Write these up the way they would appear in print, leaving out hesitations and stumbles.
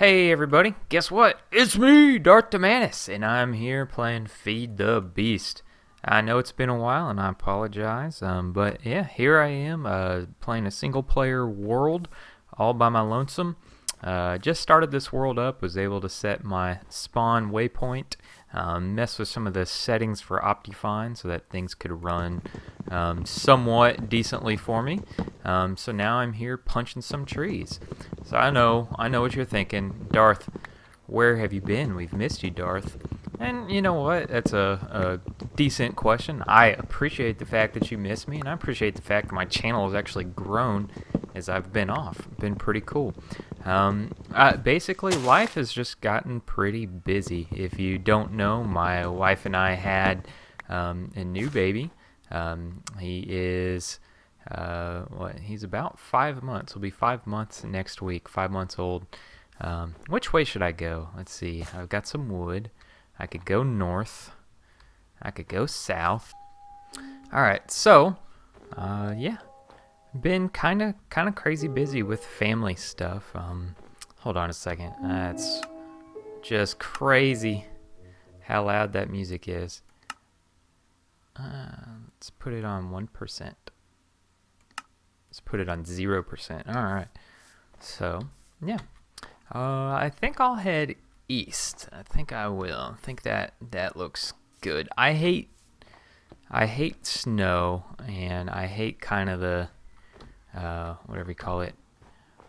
Hey everybody, guess what? It's me, Darth and I'm here playing Feed the Beast. I know it's been a while and I apologize, but yeah, here I am playing a single player world all by my lonesome. Just started this world up, was able to set my spawn waypoint, mess with some of the settings for Optifine so that things could run somewhat decently for me. So now I'm here punching some trees. So I know what you're thinking. Darth, where have you been? We've missed you, Darth. And you know what? That's a decent question. I appreciate the fact that you missed me, and I appreciate the fact that my channel has actually grown as I've been off. Been pretty cool. Basically, life has just gotten pretty busy. If you don't know, my wife and I had a new baby. He is he's about 5 months. He'll be 5 months next week. 5 months old. Which way should I go? Let's see. I've got some wood. I could go north. I could go south. All right. So, yeah, been kind of crazy busy with family stuff. Hold on a second. That's just crazy how loud that music is. Let's put it on 1%. Let's put it on 0%. All right. So, yeah. I think I'll head east. I think I will. I think that looks good. I hate snow, and I hate kind of the whatever you call it,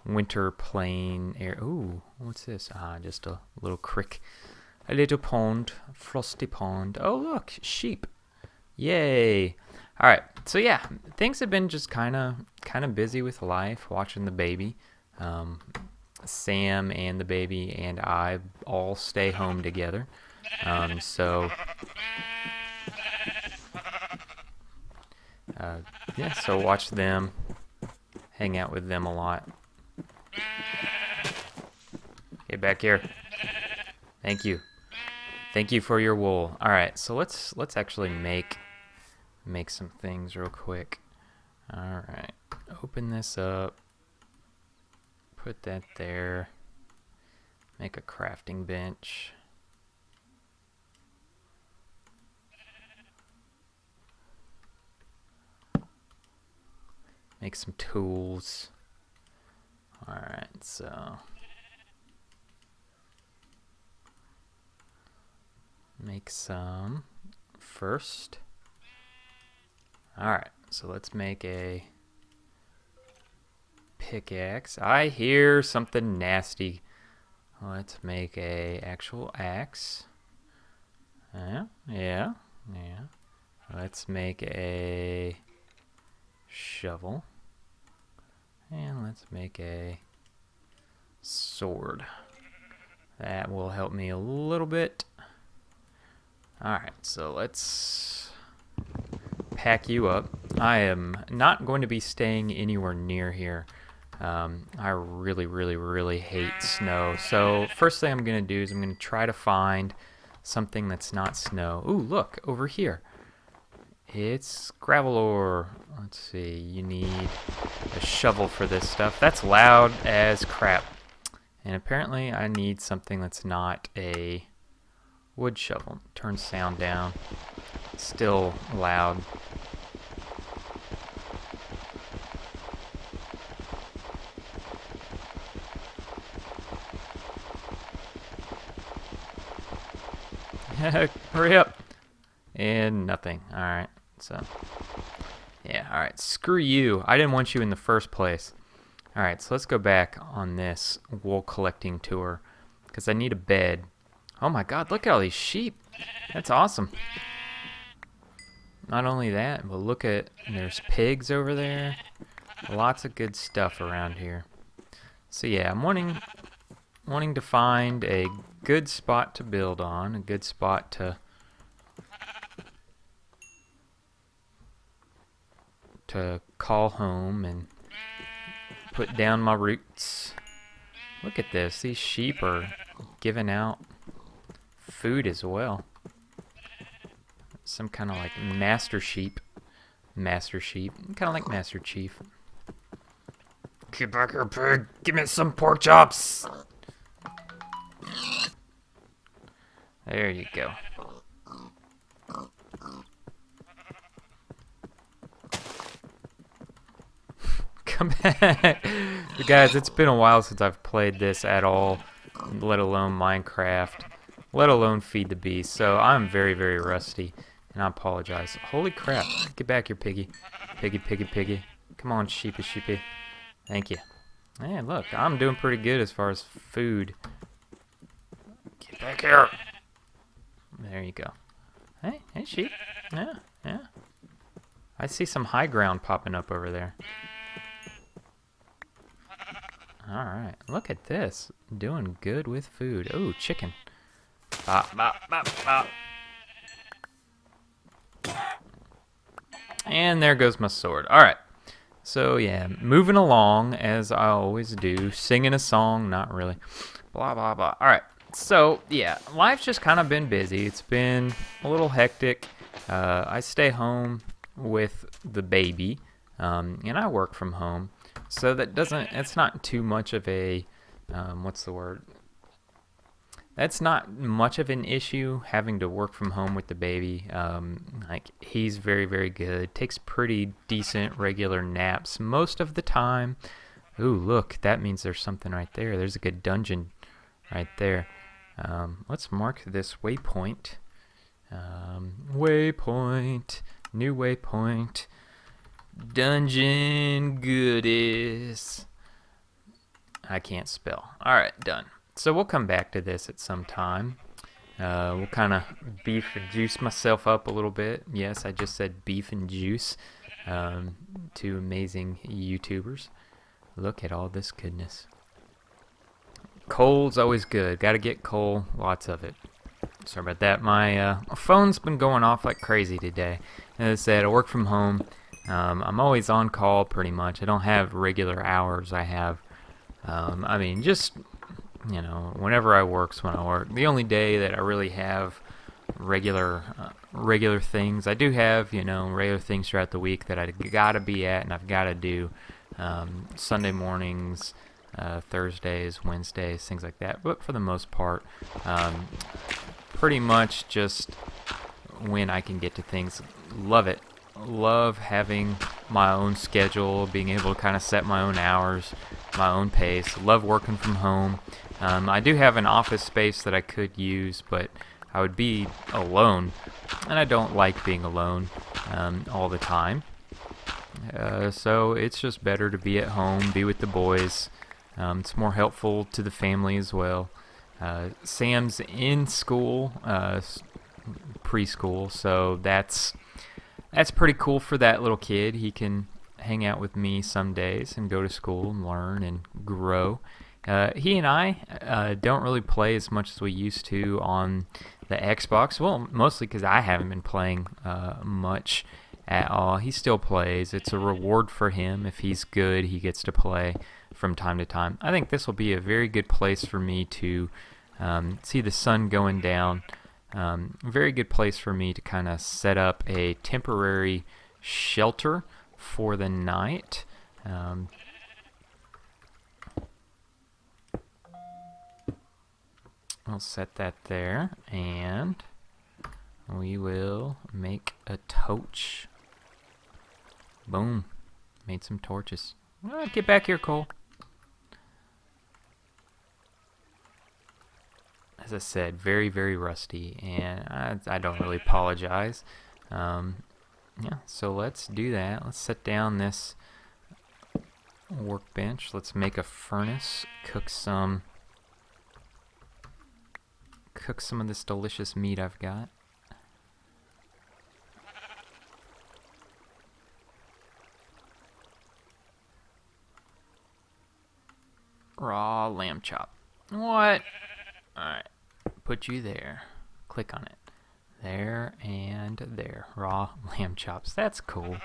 winter plain air. Ooh, what's this? Just a little creek, a little pond, frosty pond. Oh look, sheep. Yay. All right. So yeah, things have been just kind of busy with life, watching the baby. Sam and the baby and I all stay home together. So yeah, so watch them, hang out with them a lot. Get back here. Thank you. Thank you for your wool. All right, so let's actually make some things real quick. All right, open this up. Put that there. Make a crafting bench. Make some tools. Alright, so make some first. Alright, so let's make a pickaxe. I hear something nasty. Let's make a actual axe. Yeah. Let's make a shovel. And let's make a sword. That will help me a little bit. Alright, so let's pack you up. I am not going to be staying anywhere near here. I really hate snow. So first thing I'm going to do is I'm going to try to find something that's not snow. Ooh, look, over here. It's gravel ore. Let's see, you need a shovel for this stuff. That's loud as crap. And apparently I need something that's not a wood shovel. Turn sound down. Still loud. Hurry up. And nothing. Alright, so yeah, alright, screw you. I didn't want you in the first place. Alright, so let's go back on this wool collecting tour, because I need a bed. Oh my god, look at all these sheep. That's awesome. Not only that, but look at, there's pigs over there. Lots of good stuff around here. So yeah, I'm wanting to find a good spot to build on, a good spot to call home and put down my roots. Look at this. These sheep are giving out food as well. Some kind of like master sheep. Kind of like Master Chief. Get back here, pig. Give me some pork chops. There you go. Come back. Guys, it's been a while since I've played this at all, let alone Minecraft, let alone Feed the Beast. So I'm very, very rusty, and I apologize. Holy crap. Get back here, piggy. Piggy, piggy, piggy. Come on, sheepy, sheepy. Thank you. Man, look, I'm doing pretty good as far as food. Get back here. There you go. Hey, hey, sheep. Yeah, yeah. I see some high ground popping up over there. Alright, look at this. Doing good with food. Ooh, chicken. Bop, bop, bop, bop. And there goes my sword. Alright. So, yeah, moving along, as I always do. Singing a song, not really. Blah, blah, blah. Alright. So, yeah, life's just kind of been busy. It's been a little hectic. I stay home with the baby, and I work from home. So it's not too much of a, what's the word? That's not much of an issue, having to work from home with the baby. Like, he's very, very good. Takes pretty decent regular naps most of the time. Ooh, look, that means there's something right there. There's a good dungeon right there. Let's mark this waypoint. Waypoint, new waypoint. Dungeon goodies. I can't spell. Alright, done. So we'll come back to this at some time. We'll kind of beef and juice myself up a little bit. Yes, I just said beef and juice. Two amazing YouTubers. Look at all this goodness. Coal's always good. Gotta get coal. Lots of it. Sorry about that. My phone's been going off like crazy today. As I said, I work from home. I'm always on call pretty much. I don't have regular hours. I have, I mean, just, you know, whenever I work's when I work. The only day that I really have regular things, I do have, you know, regular things throughout the week that I gotta be at and I've gotta do. Sunday mornings, Thursdays, Wednesdays, things like that. But for the most part, pretty much just when I can get to things. Love it. Love having my own schedule, being able to kind of set my own hours, my own pace. Love working from home. I do have an office space that I could use, but I would be alone, and I don't like being alone all the time. So it's just better to be at home, be with the boys. It's more helpful to the family as well. Sam's in school, preschool, so that's pretty cool for that little kid. He can hang out with me some days and go to school and learn and grow. He and I don't really play as much as we used to on the Xbox. Well, mostly because I haven't been playing much at all. He still plays. It's a reward for him. If he's good, he gets to play from time to time. I think this will be a very good place for me to see the sun going down. Very good place for me to kind of set up a temporary shelter for the night. I'll set that there, and we will make a torch. Boom. Made some torches. Oh, get back here, Cole. As I said, very, very rusty, and I don't really apologize. Yeah, so let's do that. Let's set down this workbench. Let's make a furnace, cook some of this delicious meat I've got. Raw lamb chop. What? Alright, put you there. Click on it. There and there. Raw lamb chops. That's cool.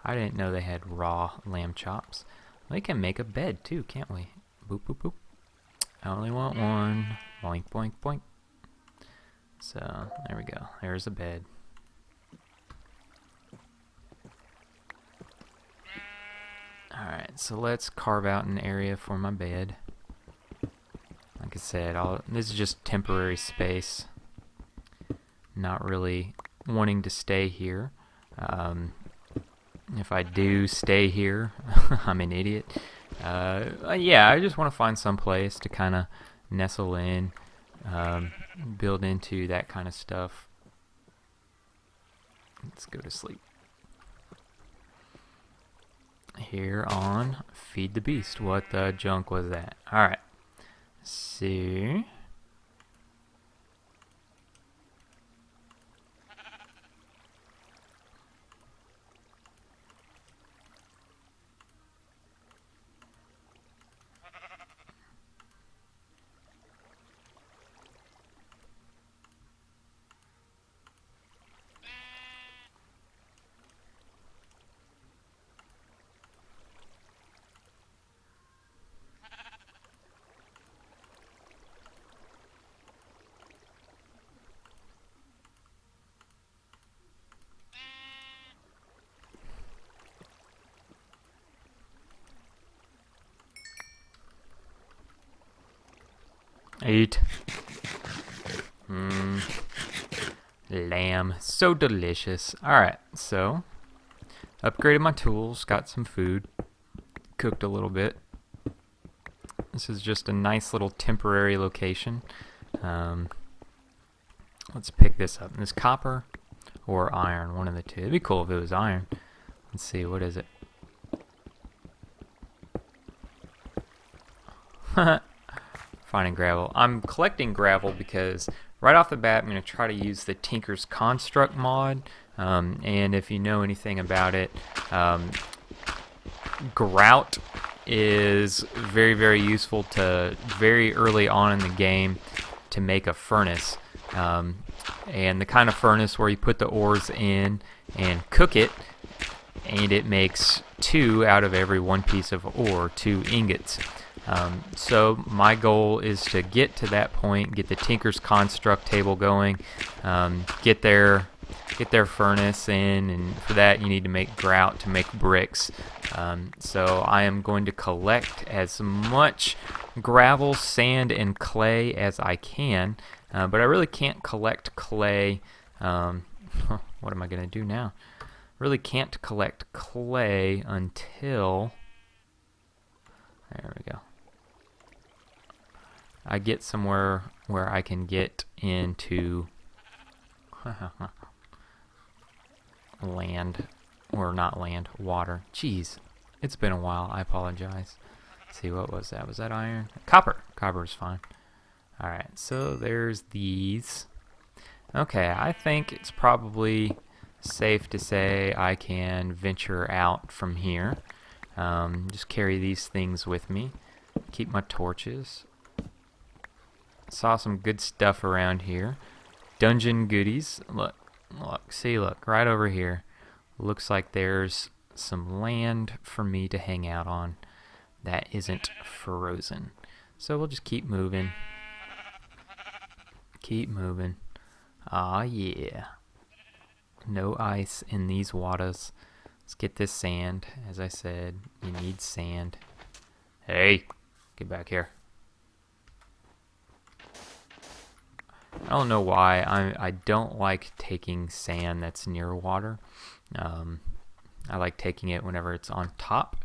I didn't know they had raw lamb chops. We can make a bed too, can't we? Boop, boop, boop. I only want one. Boink, boink, boink. So, there we go. There's a bed. Alright, so let's carve out an area for my bed. Like I said, this is just temporary space. not really wanting to stay here. If I do stay here, I'm an idiot. Yeah, I just want to find some place to kind of nestle in, build into that kind of stuff. Let's go to sleep. Here on Feed the Beast. What the junk was that? Alright. See. Eat. Lamb. So delicious. Alright, so upgraded my tools, got some food, cooked a little bit. This is just a nice little temporary location. Let's pick this up. This copper or iron, one of the two. It'd be cool if it was iron. Let's see, what is it? Finding gravel. I'm collecting gravel because right off the bat I'm going to try to use the Tinker's Construct mod, and if you know anything about it, grout is very, very useful to very early on in the game to make a furnace, and the kind of furnace where you put the ores in and cook it, and it makes 2 out of every 1 piece of ore, 2 ingots. So my goal is to get to that point, get the Tinker's Construct table going, get their furnace in, and for that you need to make grout to make bricks. So I am going to collect as much gravel, sand, and clay as I can, but I really can't collect clay. What am I going to do now? Really can't collect clay until... There we go. I get somewhere where I can get into land, or not land, water. Jeez, it's been a while. I apologize. Let's see, what was that? Was that iron? Copper. Copper is fine. Alright, so there's these. Okay, I think it's probably safe to say I can venture out from here. Just carry these things with me. Keep my torches. Saw some good stuff around here. Dungeon goodies. Look, see, look, right over here. Looks like there's some land for me to hang out on that isn't frozen. So we'll just keep moving. Keep moving. Ah, yeah. No ice in these waters. Let's get this sand. As I said, you need sand. Hey, get back here. I don't know why. I don't like taking sand that's near water. I like taking it whenever it's on top.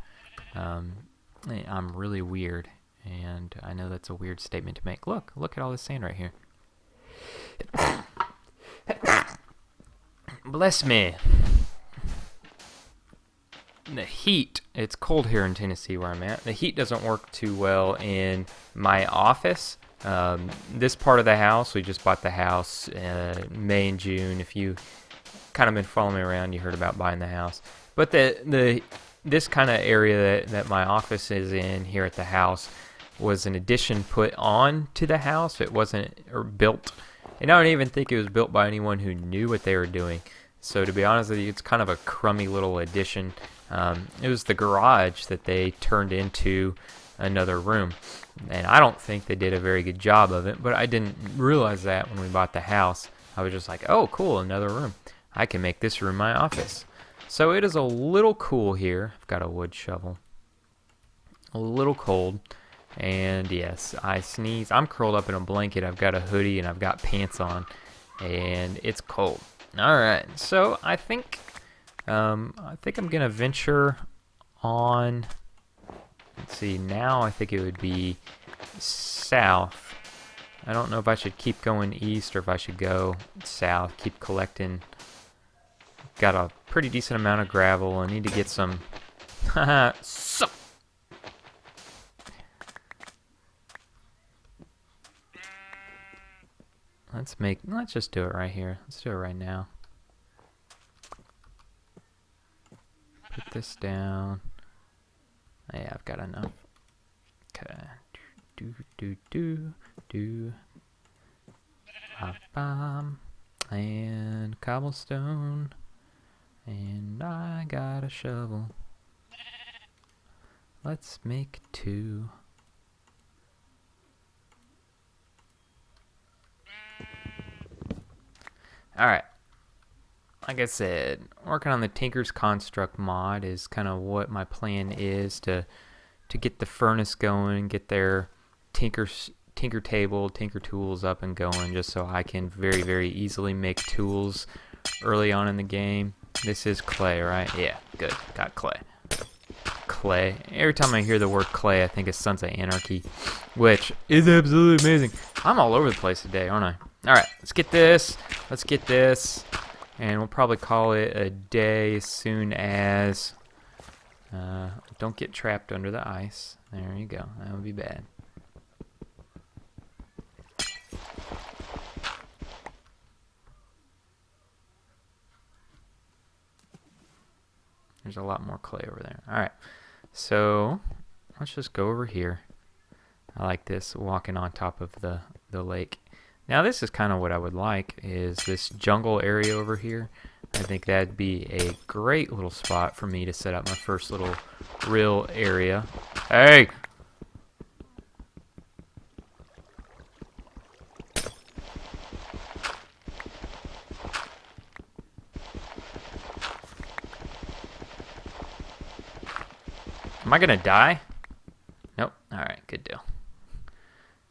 I'm really weird, and I know that's a weird statement to make. Look at all this sand right here. Bless me. The heat, it's cold here in Tennessee where I'm at. The heat doesn't work too well in my office. This part of the house, we just bought the house May and June. If you kind of been following me around, you heard about buying the house. But this kind of area that my office is in here at the house was an addition put on to the house. It wasn't built, and I don't even think it was built by anyone who knew what they were doing. So to be honest with you, it's kind of a crummy little addition. It was the garage that they turned into another room, and I don't think they did a very good job of it, but I didn't realize that when we bought the house. I was just like, oh cool, another room. I can make this room my office. So it is a little cool here. I've got a wood shovel. A little cold, and yes, I sneeze. I'm curled up in a blanket. I've got a hoodie and I've got pants on, and it's cold. All right, so I think I'm gonna venture on. Let's see. Now I think it would be south. I don't know if I should keep going east or if I should go south. Keep collecting. Got a pretty decent amount of gravel. I need to get some. So. Let's just do it right here. Let's do it right now. Put this down. Yeah, I've got enough. Okay. Do. And cobblestone. And I got a shovel. Let's make 2. Alright. Like I said, working on the Tinker's Construct mod is kind of what my plan is to get the furnace going, get their Tinker table, Tinker tools up and going, just so I can very, very easily make tools early on in the game. This is clay, right? Yeah, good. Got clay. Clay. Every time I hear the word clay, I think of Sons of Anarchy, which is absolutely amazing. I'm all over the place today, aren't I? Alright, let's get this. Let's get this. And we'll probably call it a day as soon as... don't get trapped under the ice. There you go. That would be bad. There's a lot more clay over there. Alright, so let's just go over here. I like this, walking on top of the lake. Now this is kind of what I would like, is this jungle area over here. I think that'd be a great little spot for me to set up my first little real area. Hey! Am I gonna die? Nope. Alright, good deal.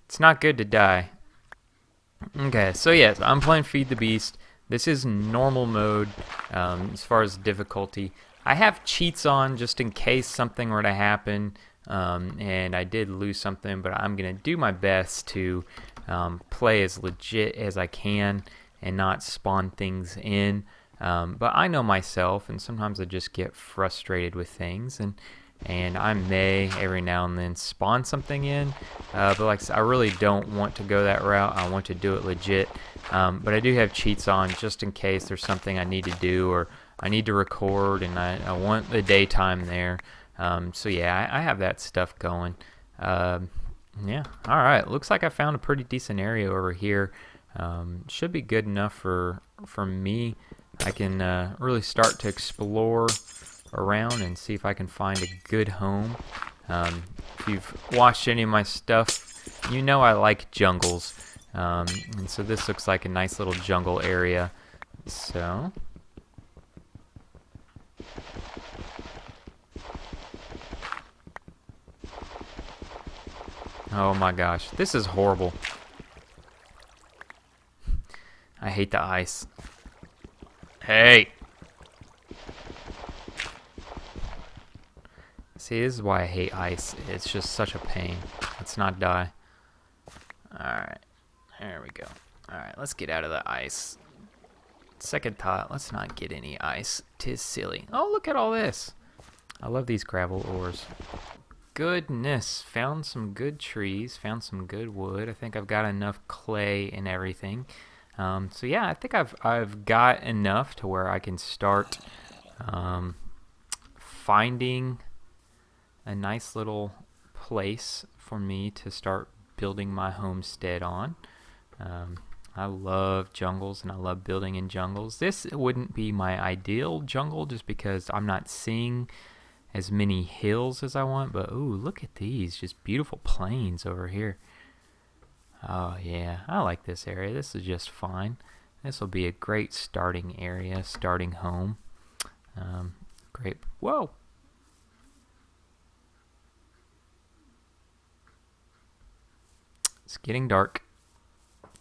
It's not good to die. Okay, so yes, I'm playing Feed the Beast. This is normal mode as far as difficulty. I have cheats on just in case something were to happen and I did lose something, but I'm going to do my best to play as legit as I can and not spawn things in. But I know myself, and sometimes I just get frustrated with things, and I may every now and then spawn something in, but like I said, I really don't want to go that route. I want to do it legit, but I do have cheats on just in case there's something I need to do or I need to record and I want the daytime there. So yeah, I have that stuff going. Yeah, alright, looks like I found a pretty decent area over here. Should be good enough for me. I can really start to explore around and see if I can find a good home. If you've watched any of my stuff, you know I like jungles, and so this looks like a nice little jungle area. So oh my gosh, this is horrible. I hate the ice. Hey! See, this is why I hate ice. It's just such a pain. Let's not die. Alright. There we go. Alright, let's get out of the ice. Second thought, let's not get any ice. 'Tis silly. Oh, look at all this. I love these gravel ores. Goodness. Found some good trees. Found some good wood. I think I've got enough clay and everything. So yeah, I think I've got enough to where I can start finding a nice little place for me to start building my homestead on. I love jungles and I love building in jungles. This wouldn't be my ideal jungle just because I'm not seeing as many hills as I want, but ooh, look at these, just beautiful plains over here. Oh yeah, I like this area. This is just fine. This will be a great starting area, starting home. Great. Whoa! It's getting dark,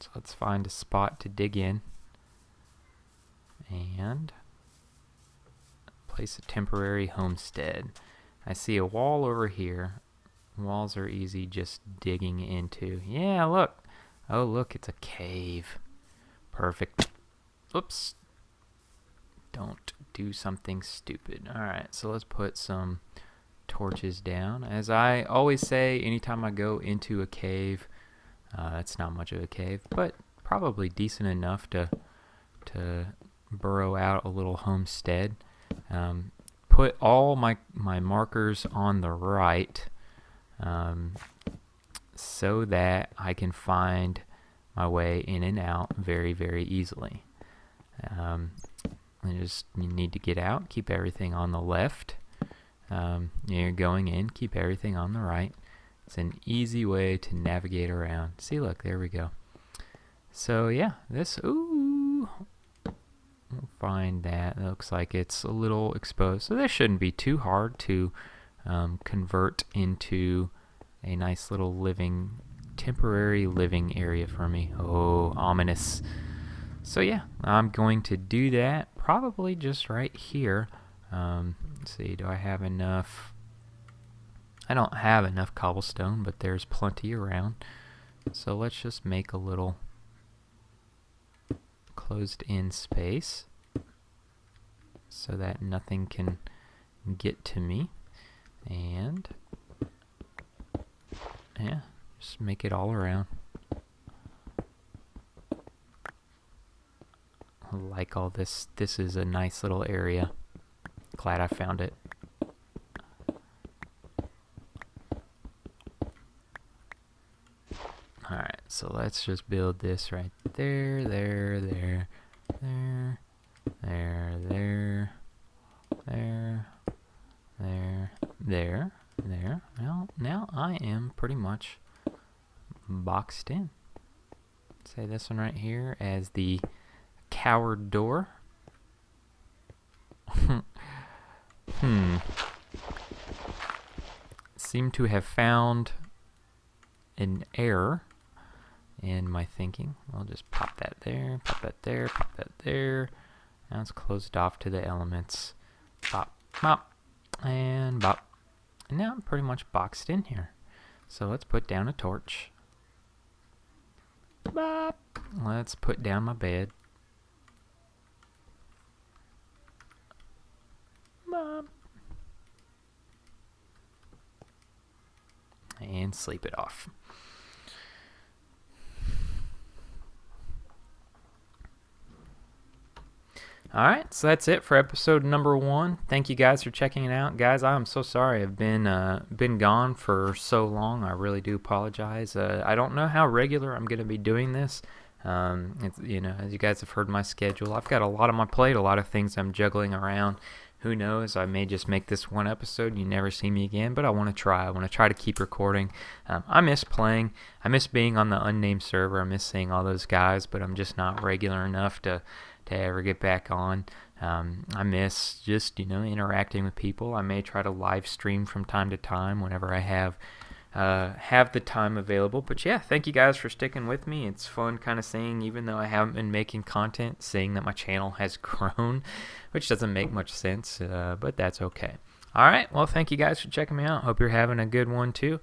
so let's find a spot to dig in. and place a temporary homestead. I see a wall over here. Walls are easy just digging into. Yeah, look. Oh, look, it's a cave. Perfect. Oops. Don't do something stupid. Alright, so let's put some torches down. As I always say, anytime I go into a cave, it's not much of a cave, but probably decent enough to burrow out a little homestead. Put all my markers on the right so that I can find my way in and out very, very easily. You need to get out, keep everything on the left. You're going in, keep everything on the right. It's an easy way to navigate around. See, look, there we go. So yeah, we'll find that. It looks like it's a little exposed, so this shouldn't be too hard to convert into a nice little temporary living area for me. Oh, ominous. So yeah, I'm going to do that probably just right here. Let's see, do I have enough? I don't have enough cobblestone, but there's plenty around. So let's just make a little closed in space so that nothing can get to me. And yeah, just make it all around. I like all this. This is a nice little area. Glad I found it. Alright, so let's just build this right there, there, there, there, there, there, there, there, there, there. Well, now I am pretty much boxed in. Say this one right here as the coward door. Seem to have found an error in my thinking. I'll just pop that there, pop that there, pop that there. Now it's closed off to the elements. Bop, bop, and bop. And now I'm pretty much boxed in here. So let's put down a torch. Bop. Let's put down my bed. Bop. And sleep it off. Alright, so that's it for episode number 1. Thank you guys for checking it out. Guys, I'm so sorry I've been gone for so long. I really do apologize. I don't know how regular I'm going to be doing this. As you guys have heard my schedule, I've got a lot on my plate, a lot of things I'm juggling around. Who knows, I may just make this one episode and you never see me again, but I want to try. I want to try to keep recording. I miss playing. I miss being on the unnamed server. I miss seeing all those guys, but I'm just not regular enough to ever get back on. I miss just, interacting with people. I may try to live stream from time to time whenever I have the time available. But yeah, thank you guys for sticking with me. It's fun kind of seeing, even though I haven't been making content, seeing that my channel has grown, which doesn't make much sense, but that's okay. Alright, well, thank you guys for checking me out. Hope you're having a good one too.